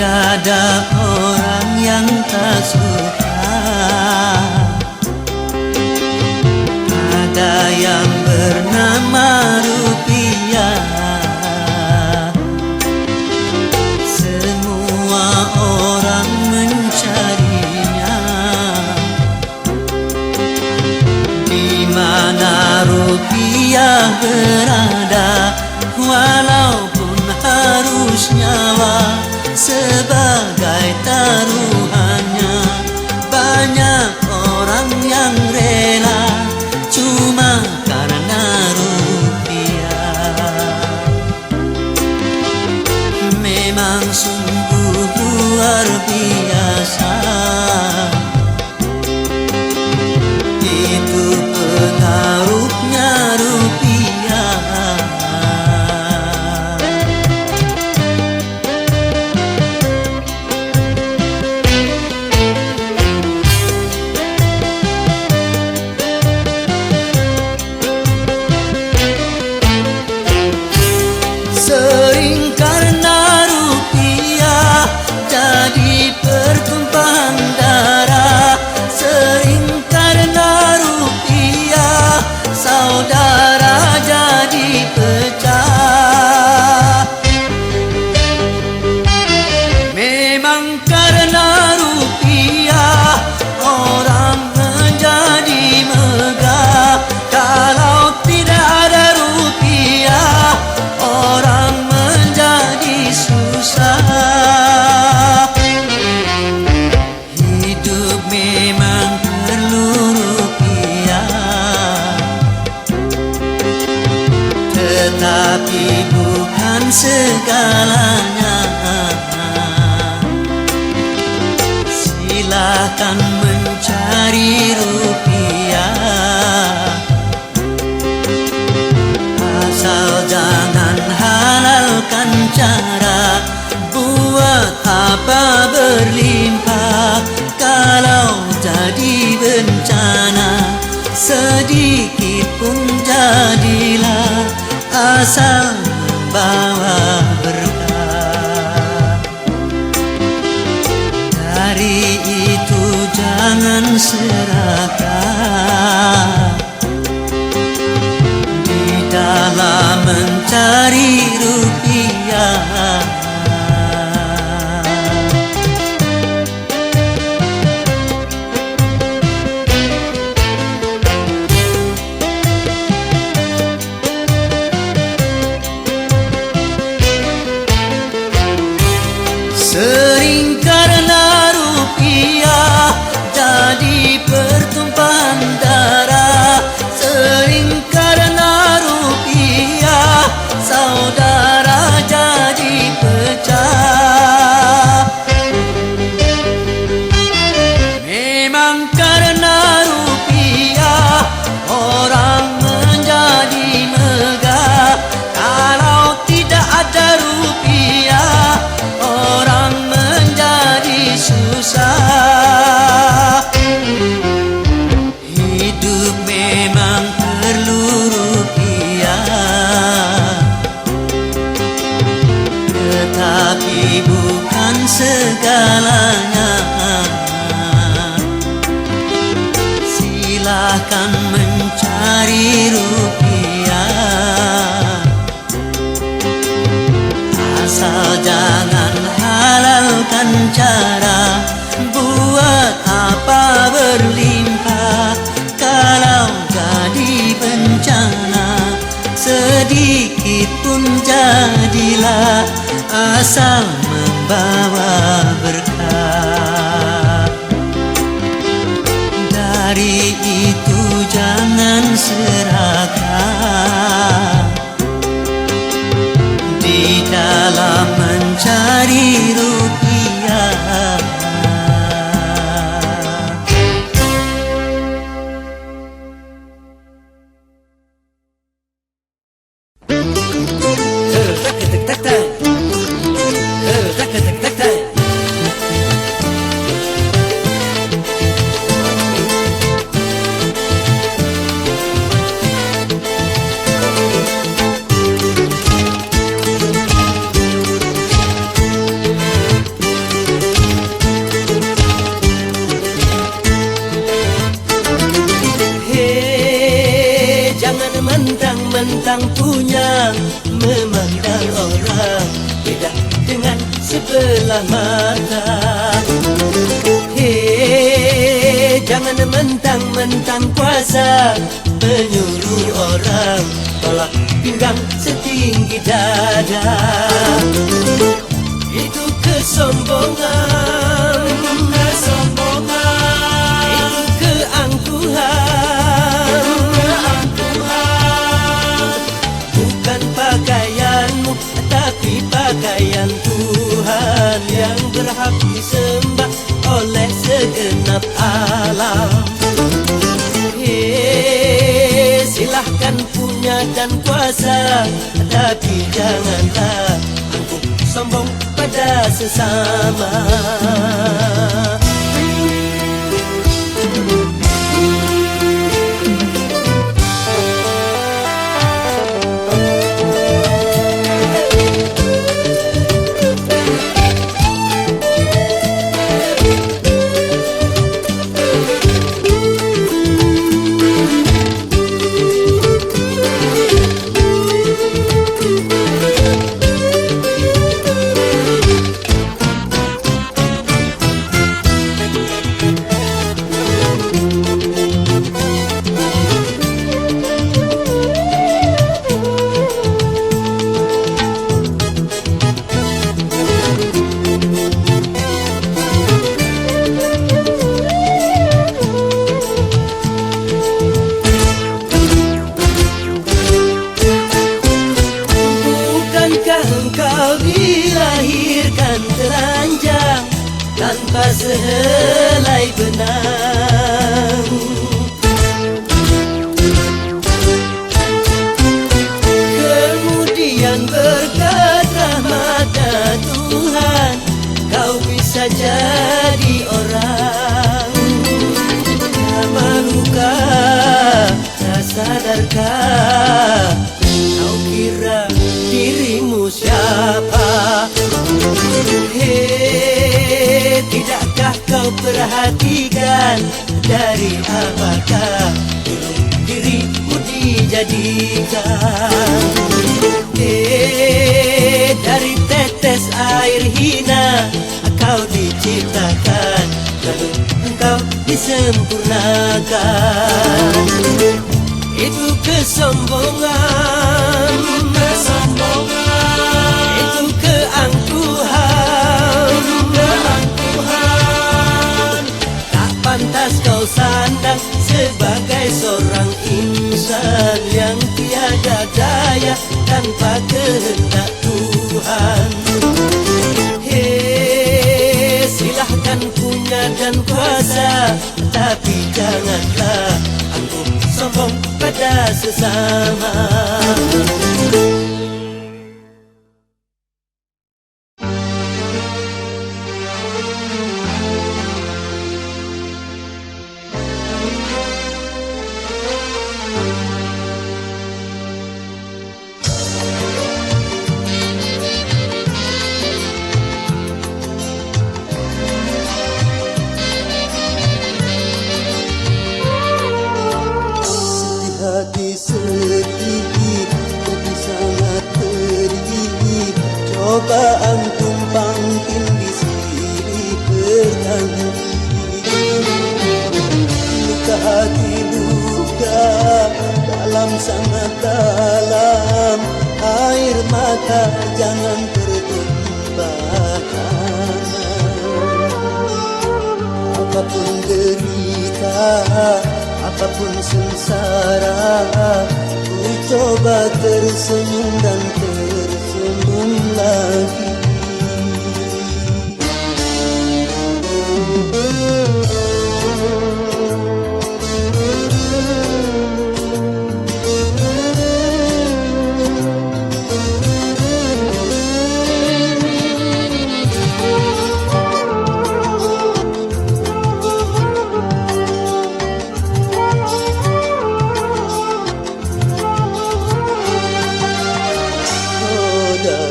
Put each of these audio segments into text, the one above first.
Tiada orang yang tak suka, ada yang bernama rupiah. Semua orang mencarinya, di mana rupiah berada, walaupun harus nyawa sebagai taruhannya. Banyak orang yang rela cuma karena rupiah. Memang sungguh luar biasa, itu pengaruhnya rupiah. Sering karena rupiah jadi pertumpahan darah. Sering karena rupiah saudara jadi pecah. Memang karena rupiah orang menjadi megah. Kalau tidak ada rupiah orang menjadi susah. Hidup memang perlu rupiah, tetapi bukan segalanya. Silakan mencari rupiah, asal jangan halalkan cara. Buat apa berlimpah kalau jadi bencana? Sedikit pun jadilah, asal membawa berkah. Dari itu jangan serakah dalam mencari rupiah. Sering karena rupiah jadi pertumpahan darah. Sering karena rupiah saudara jadi pecah. Memang karena rupiah orang menjadi megah. Kalau tidak ada rupiah orang menjadi susah. Hidup memang perlu rupiah, tetapi bukan segalanya. Silakan mencari rupiah, asal jangan halalkan cara. Buat apa berlimpah kalau jadi bencana? Sedikit pun jadilah, asal membawa berkah. Dari itu jangan serakah di dalam mencari rupiah. memandang orang beda dengan sebelah mata. Hei, jangan mentang-mentang kuasa menyuruh orang tolak pinggang setinggi dada. Itu kesombongan, itu keangkuhan, bukan pakaianmu tapi pakaian Tuhan yang berhak disembah oleh segenap alam. Hei, silahkan punya dan kuasa, tapi janganlah angkuh sombong pada sesama. Tanpa sehelai benang, kemudian berkat rahmat-Nya Tuhan kau bisa jadi orang. Mahlukah, tak sadarkah kau kira dirimu siapa? Hei, tidakkah kau perhatikan dari apakah dirimu dijadikan? Dari tetes air hina kau diciptakan, lalu engkau disempurnakan. Itu kesombongan, itu keangkuhan, tak pantas kau sandang sebagai seorang insan yang tiada daya tanpa kehendak Tuhan. Hei, silahkan punya dan kuasa, tapi janganlah angkuh sombong pada sesama. Hati sedih, jadi sangat pedih. Coba antum pangkin di sini berhenti. Luka hati luka dalam sangat dalam, air mata jangan tertumpah. Apapun derita, apapun sengsara, ku coba tersenyum dan tersenyum lagi.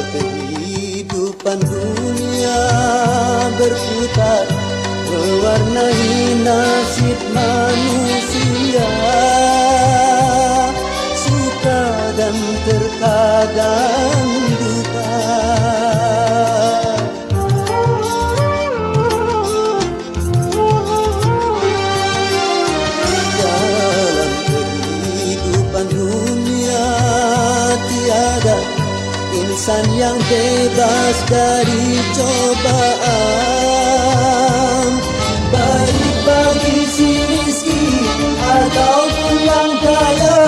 Kehidupan dunia berputar, mewarnai nasib manusia. Suka dan terkadang terkadang duka. Dalam kehidupan dunia tiada insan yang bebas dari cobaan, baik bagi si miskin ataupun yang kaya,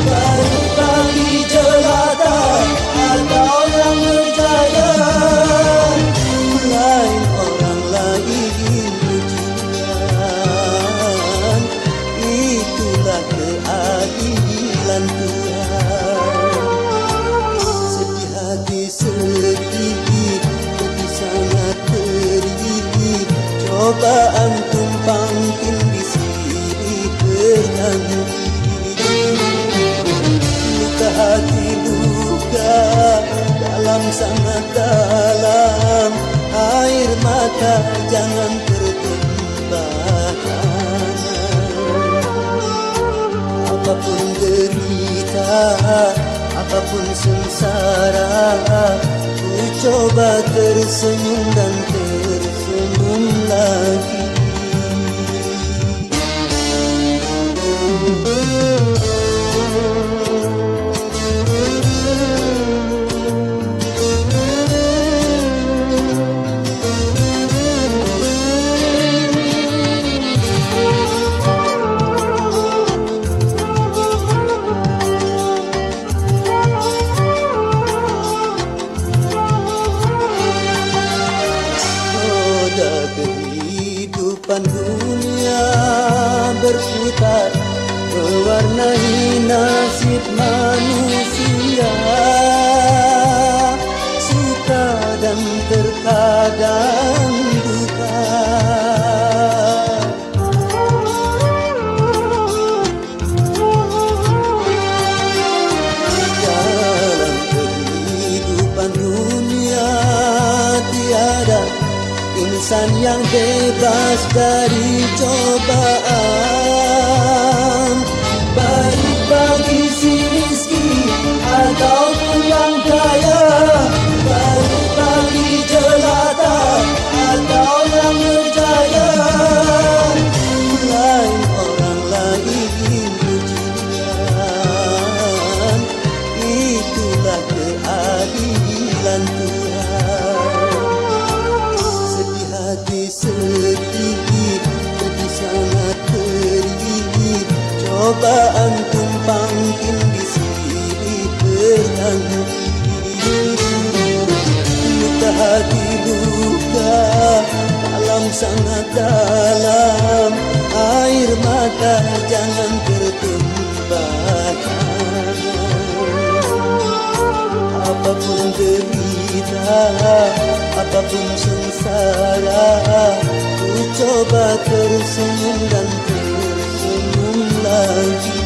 baik bagi jelata atau yang berjaya. Lain orang lain ujian, itulah keadilan Tuhan. Sedih hati sedih, hati sangat pedih, cobaan tumpang tindih silih berganti. Luka hati luka dalam sangat dalam, air mata jangan tertumpah tangan. Apapun derita, apapun sengsara, ku coba tersenyum dan tersenyum lagi. Kehidupan dunia berputar, mewarnai nasib manusia, suka dan terkadang duka. Dalam kehidupan dunia tiada insan yang bebas dari cobaan, baik bagi si miskin ataupun yang kaya, baik bagi jelata atau yang berjaya. Lain orang lain ujian, itulah keadilan Tuhan. Hati sedih, hati sangat pedih, cobaan tumpang tindih silih berganti. Luka hati luka dalam sangat dalam, air mata jangan tertumpah tangan. Apapun derita, apapun sengsara, ku coba tersenyum dan tersenyum lagi.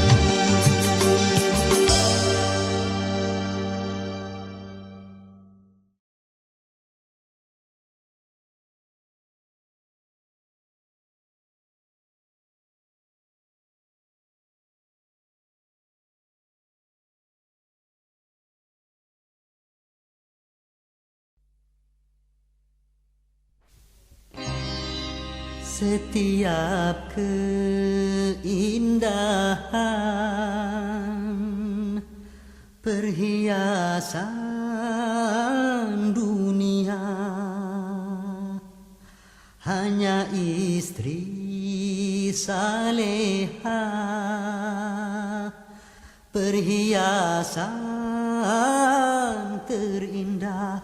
Setiap keindahan perhiasan dunia, hanya istri saleha perhiasan terindah.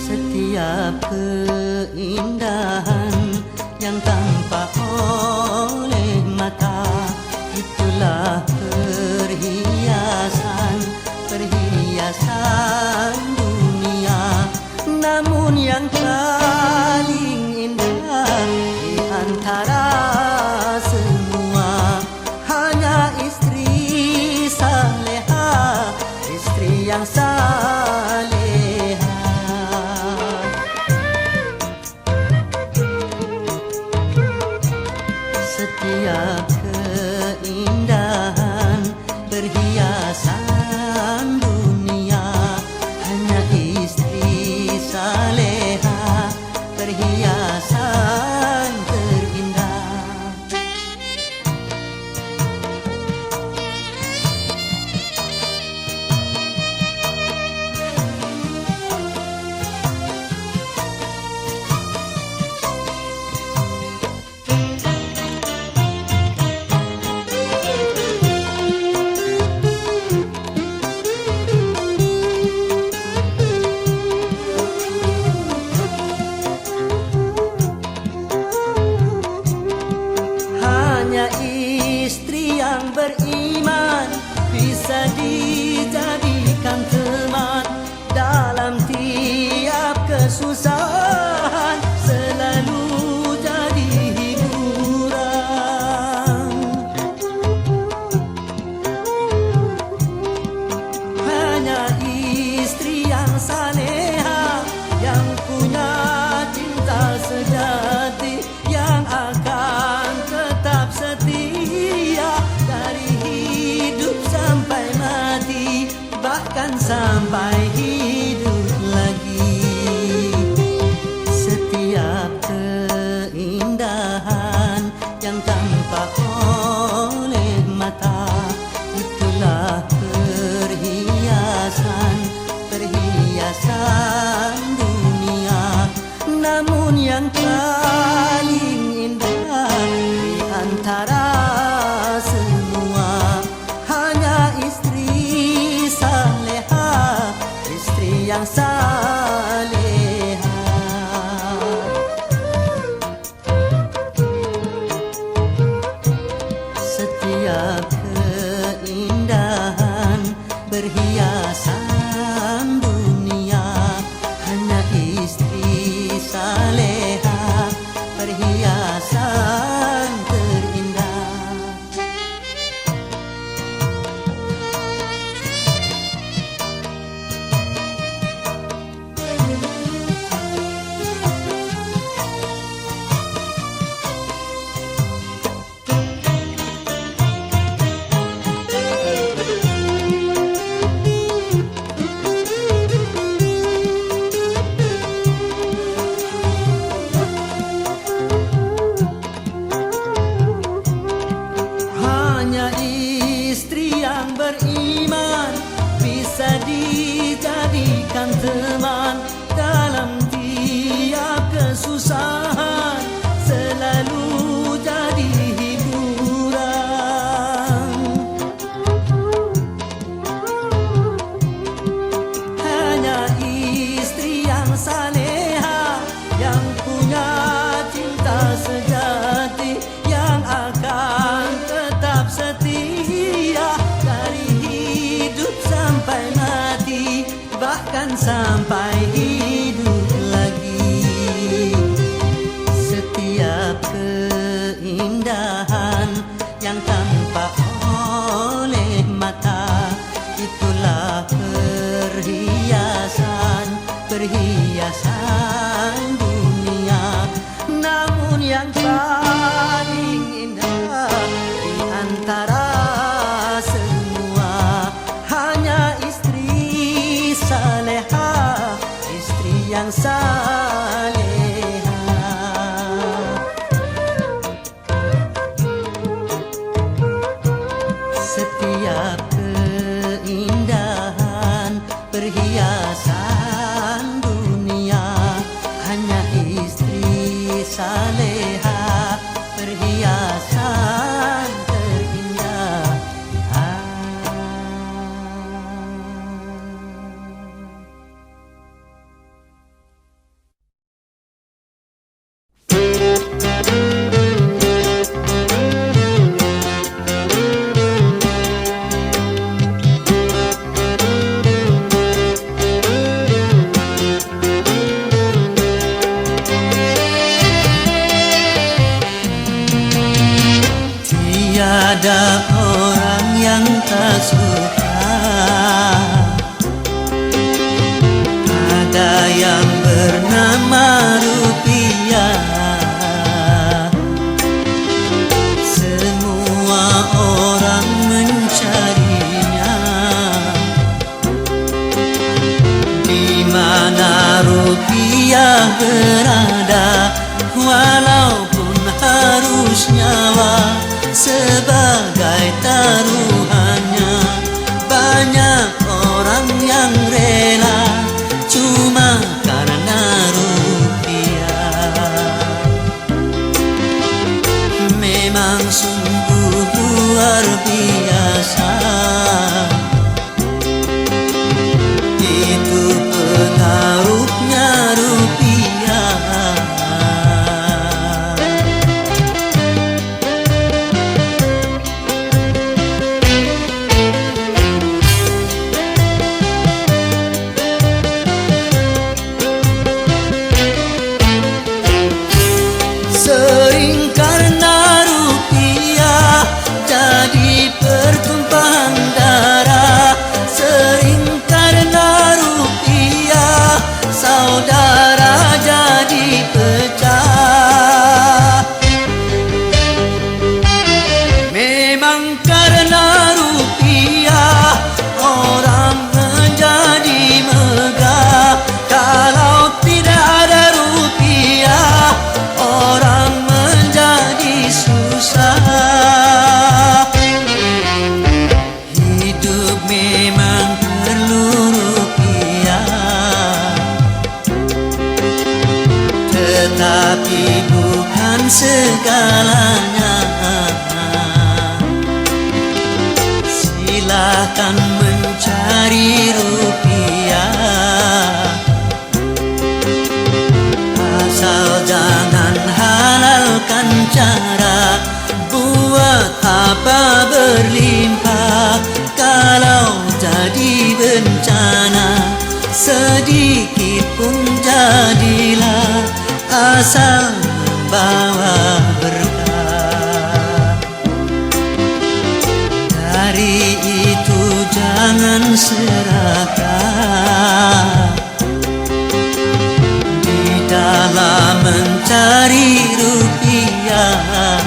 Setiap keindahan yang tampak oleh mata, itulah perhiasan dunia. Namun yang paling indah di antara semua, hanya istri saleha, istri yang saleha. Setiap sampai hidup lagi. Setiap keindahan yang tampak oleh mata, itulah perhiasan dunia. Namun yang paling indah di antara semua hanya istri saleha, istri yang saleha. Setiap keindahan berhiasan dunia hanya istri saleha, perhiasan terindah. Hanya istri yang beriman bisa dijadikan teman dalam tiap kesusahan, selalu jadi hiburan. Hanya istri yang saleha yang punya cinta sejati, yang akan tetap setia dari hidup sampai mati, bahkan sampai hidup lagi. Setiap keindahan yang tampak oleh mata, itulah perhiasan dunia. Namun yang paling indah di antara semua hanya istri saleha, istri yang saleha. Setiap keindahan perhiasan dunia hanya istri saleha, perhiasan terindah. Tiada orang yang tak suka, ada yang bernama rupiah. Semua orang mencarinya, di mana rupiah berada, walaupun harus nyawa sebagai taruhannya. Banyak orang yang rela cuma karena rupiah. Memang sungguh luar biasa itu pengaruhnya rupiah. silahkan mencari rupiah, asal jangan halalkan cara buat apa berlimpah. Kalau jadi bencana sedikit pun jadilah, asal membawa berkah. Dari itu jangan serakah di dalam mencari rupiah.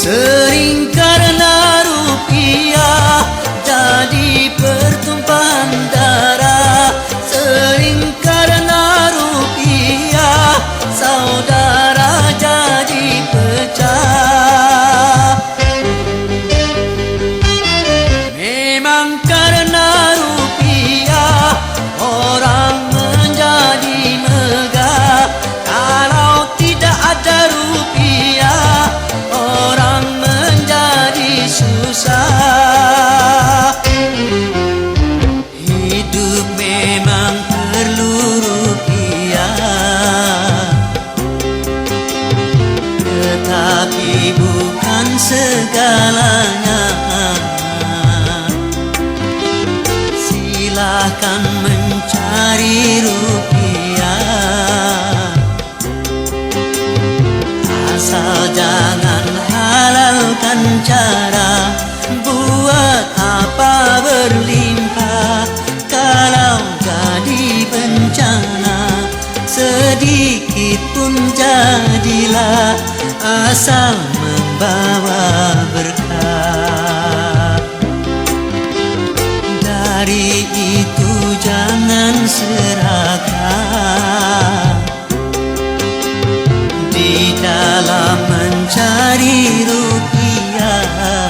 Sering karena rupiah jadi pertumpahan darah. Sering karena rupiah saudara jadi pecah. Memang karena rupiah orang menjadi megah. Kalau tidak ada rupiah orang menjadi susah. Hidup memang perlu rupiah, tetapi bukan segalanya. Silahkan mencari rupiah, asal jangan halalkan cara buat apa berlimpah. Kalau jadi bencana sedikit pun jadilah, asal membawa berkah. Dari itu jangan serakah di dalam mencari rupiah.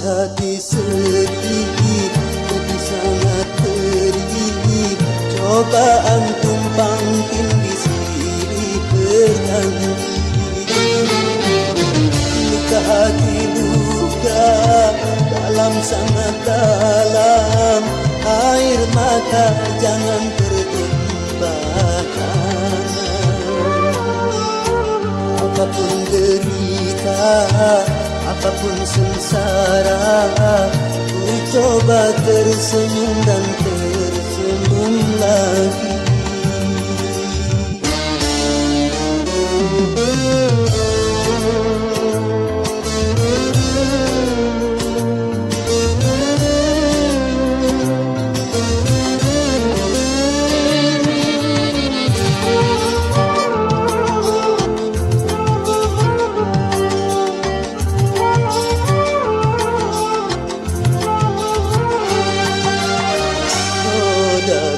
Hati sedih jadi sangat perih. Coba antum pangkin di sini berganti. Luka hati luka dalam sangat dalam. Air mata jangan tertumpahkan. Apapun derita, apapun sengsara, ku coba tersenyum dan tersenyum lagi.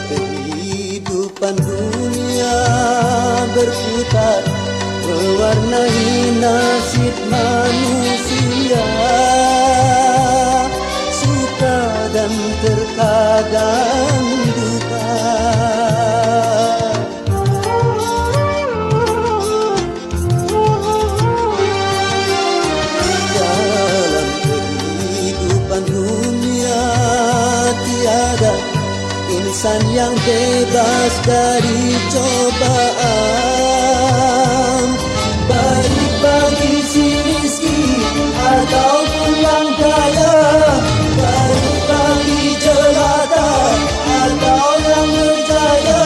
Kehidupan dunia berputar, mewarnai nasib manusia. Suka dan terkadang duka. Dalam kehidupan dunia tiada insan yang bebas dari cobaan. Baik bagi si miskin ataupun yang kaya, baik bagi jelata atau yang berjaya.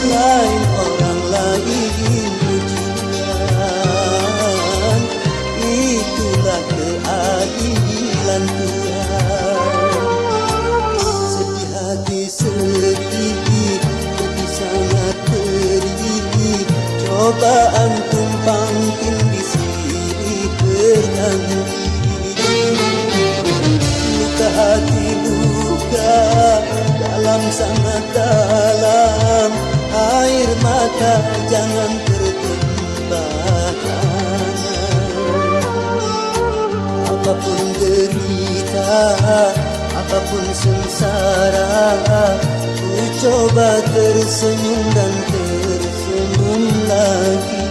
Lain orang lain ujian, itulah mata jangan tertembakkan. Apapun derita, apapun sengsara, ku coba tersenyum dan tersenyum lagi.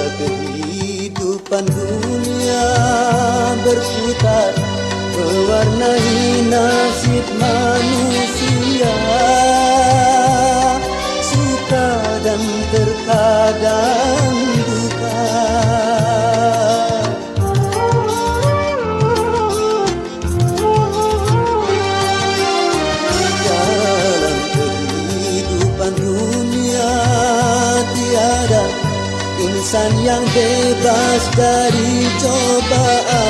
Kehidupan dunia berputar, mewarnai nasib manusia, suka dan terkadang duka. Dalam kehidupan dunia tiada insan yang bebas dari cobaan.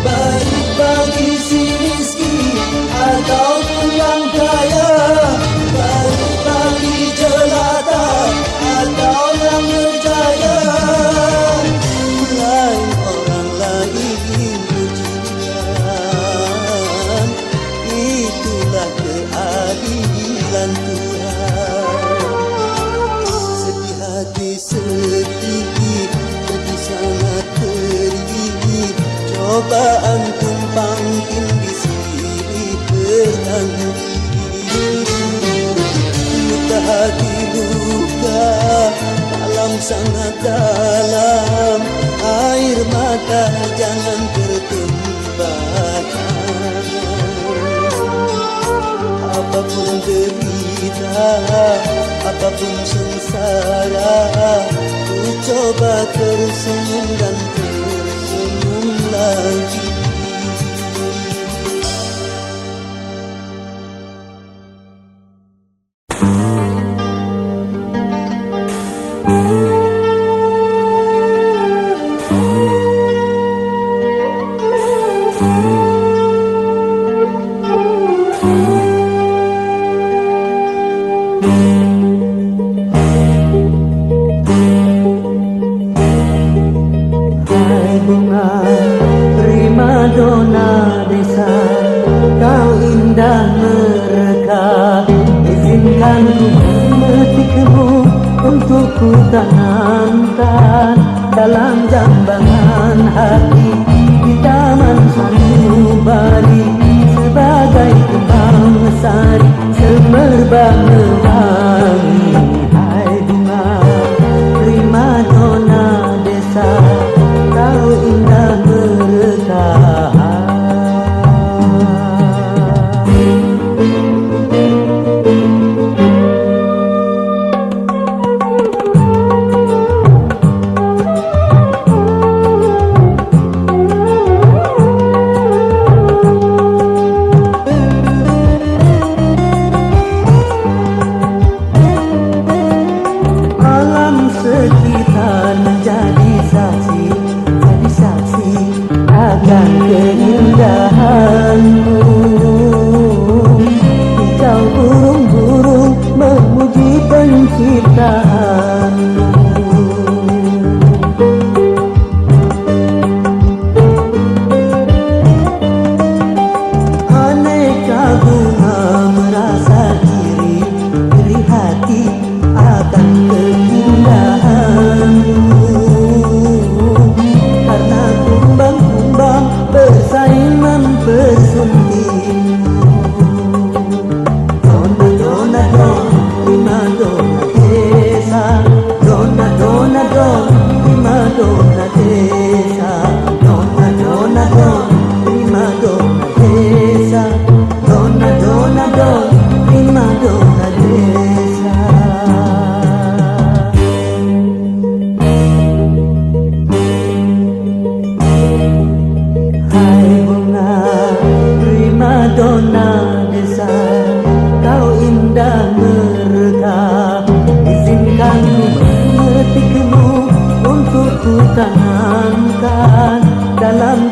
Baik bagi si miskin ataupun yang kaya, baik bagi jelata atau yang berjaya. Lain orang lain ujian, itulah keadilan Tuhan. Hati sedih, jadi sangat perih, cobaan tumpang tindih silih berhenti. Luka hati luka, dalam sangat dalam, air mata jangan tertumpahkan. Apapun derita, apapun sengsara, ku coba tersenyum dan tersenyum lagi. Untuk ku tanamkan dalam jambangan hati di taman sanubari, sebagai kembang sari semerbak mewangi. Hai bunga primadona desa, kau indah merekah.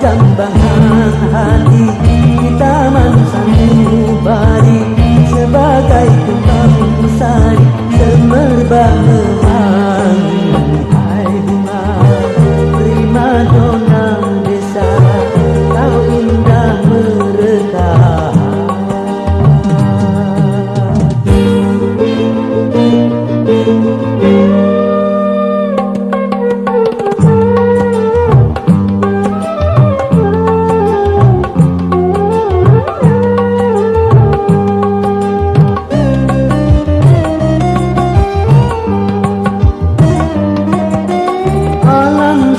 jambangan hati di taman sanubari sebagai kembang sari semerbak memanggil. Hai bunga prima dona desa, kau indah merekah.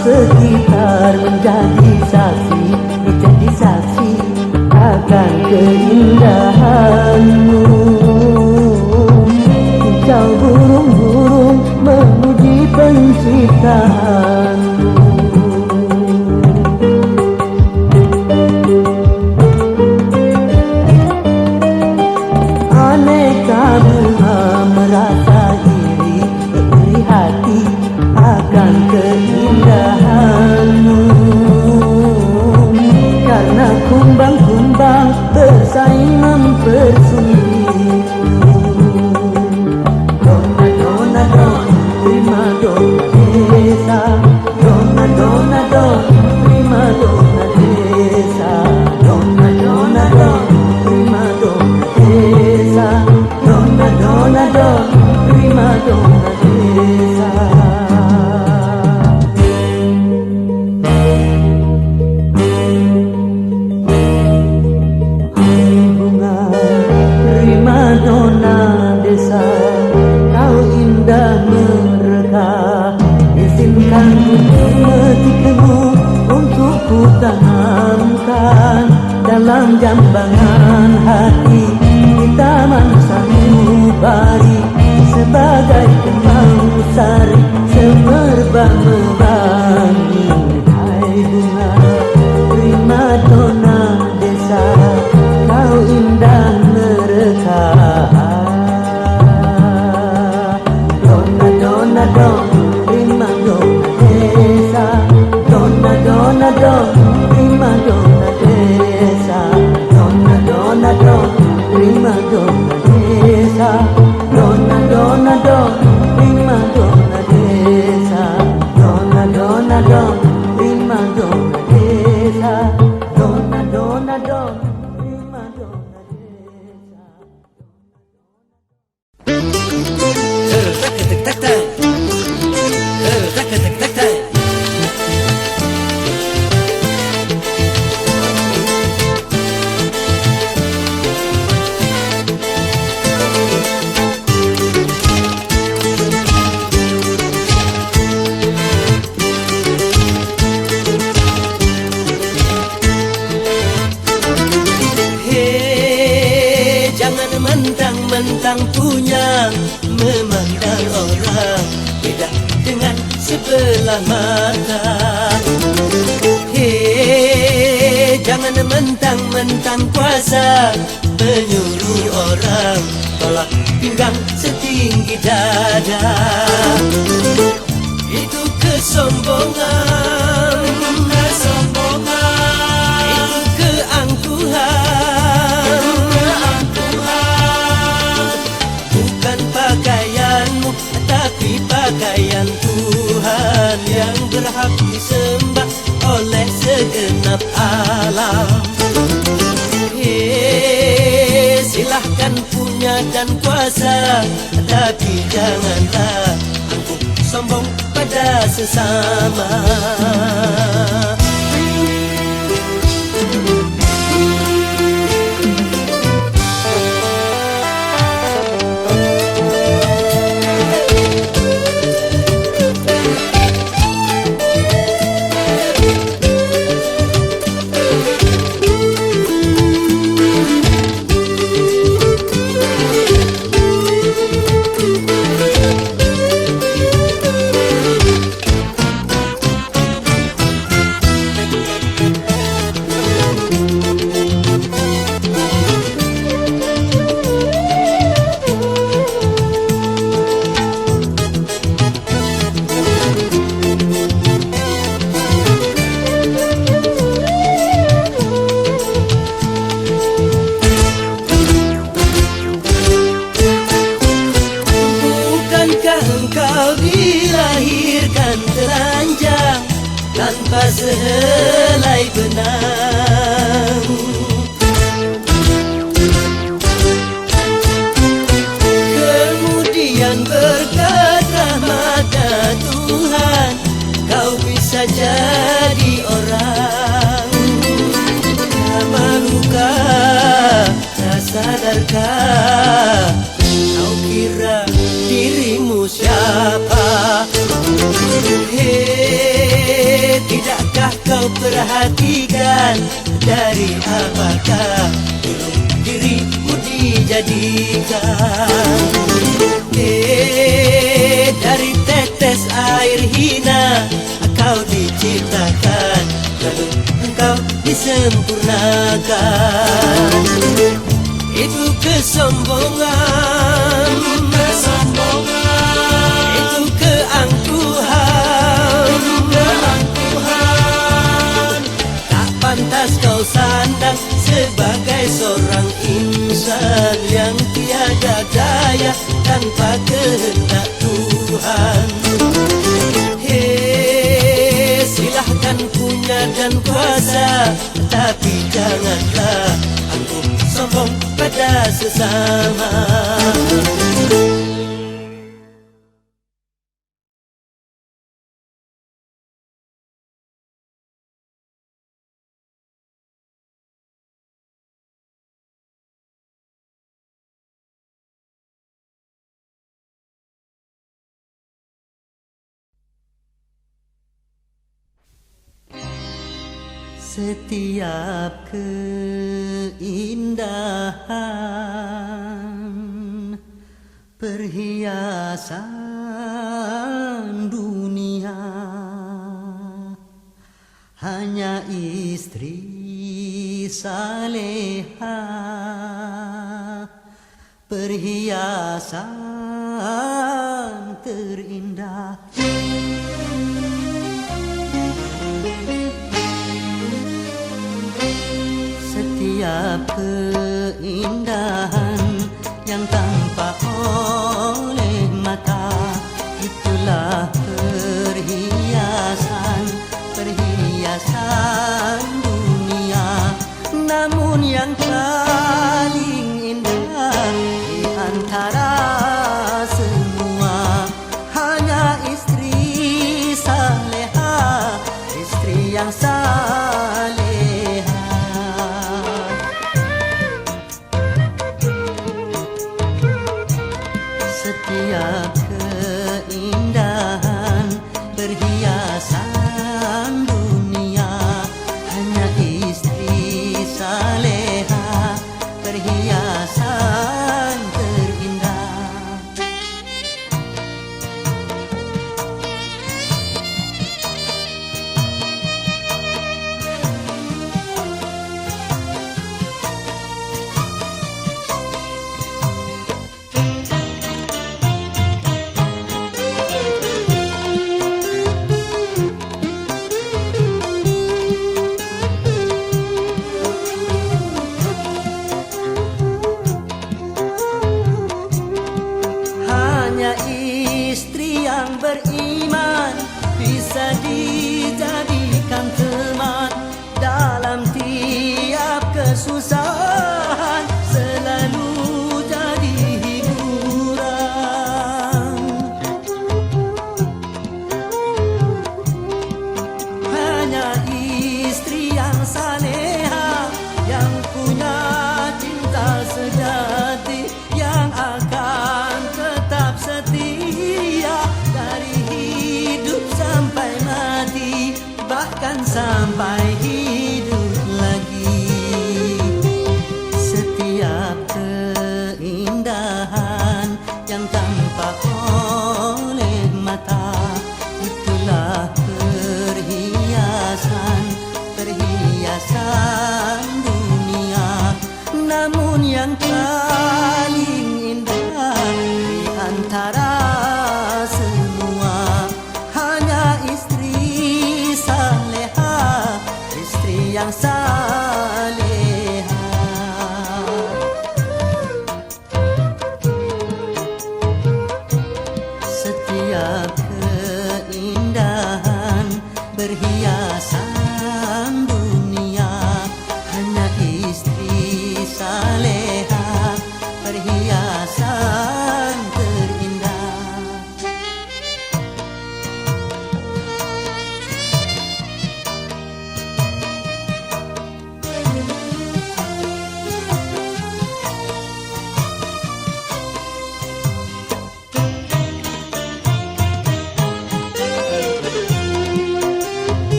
Sekitar menjadi saksi akan keindahanmu. Kicau burung-burung memuji penciptaanmu. Aneka bunga merasa iri hati akan keindahanmu, karena kumbang-kumbang bersaing mempersungguhmu. Dona dona don, prima dona desa. Dona dona don, prima dona desa. Dona dona don, prima dona desa. Dona dona don, prima dona desa. Kau indah merekah, izinkan memetikmu untuk ku tanamkan dalam jambangan hati di taman sanubari sebagai kembang sari semerbak mewangi. Hai bunga prima dona desa, kau indah merekah. Dona don, prima dona desa. Dona dona don, prima dona desa. Dona dona don, prima dona desa. Dona dona don, prima dona desa. Dona dona don, prima dona desa. Dona dona don, prima dona desa. Mentang-mentang punya memandang orang beda dengan sebelah mata. Hei, jangan mentang-mentang kuasa menyuruh orang tolak pinggang setinggi dada. Itu kesombongan, itu keangkuhan. Bukan pakaianmu, tapi pakaian Tuhan yang berhak disembah oleh segenap alam. Hei, silahkan punya dan kuasa, tapi janganlah angkuh sombong pada sesama. helai benang. Kemudian berkat rahmat Tuhan, kau bisa jadi orang. Tak malukah, tak sadarkah, kau kira dirimu siapa? Hei, tidakkah kau perhatikan dari apakah dirimu dijadikan? Hei, dari tetes air hina kau diciptakan, lalu engkau disempurnakan. Itu kesombongan, itu keangkuhan, tak pantas kau sandang sebagai seorang insan yang tiada daya tanpa kehendak Tuhan. Hei, silahkan punya dan kuasa, tapi janganlah anggap sombong pada sesama. Setiap keindahan perhiasan dunia, hanya istri saleha perhiasan terindah. Setiap keindahan yang tampak oleh mata, itulah perhiasan, perhiasan dunia. Namun yang paling indah di antara semua, hanya istri saleha, istri yang saleha. Setiap keindahan perhiasan dunia, hanya istri saleha perhiasan terindah. Hanya istri yang beriman bisa dijadikan teman dalam tiap kesusahan, selalu jadi hiburan. Hanya istri yang saleha, yang punya cinta sejati, yang akan tetap setia dari hidup sampai mati, bahkan sampai hidup lagi. Setiap keindahan yang tampak oleh mata, itulah perhiasan, perhiasan dunia. Namun yang paling indah di antara semua, hanya istri saleha, istri yang saleha. Setiap keindahan perhiasan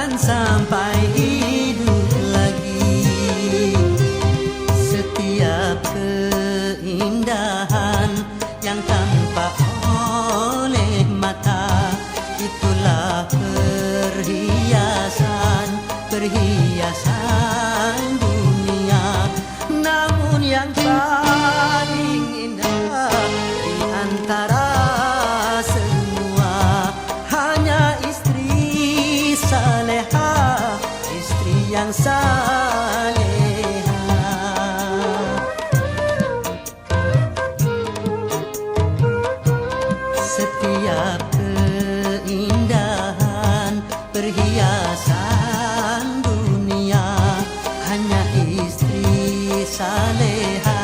akan sampai hidup lagi. Setiap keindahan yang tampak oleh mata, itulah perhiasan dunia. Namun yang paling indah di antara semua hanya istri saleha, istri yang saleha. Setiap keindahan perhiasan dunia hanya istri saleha,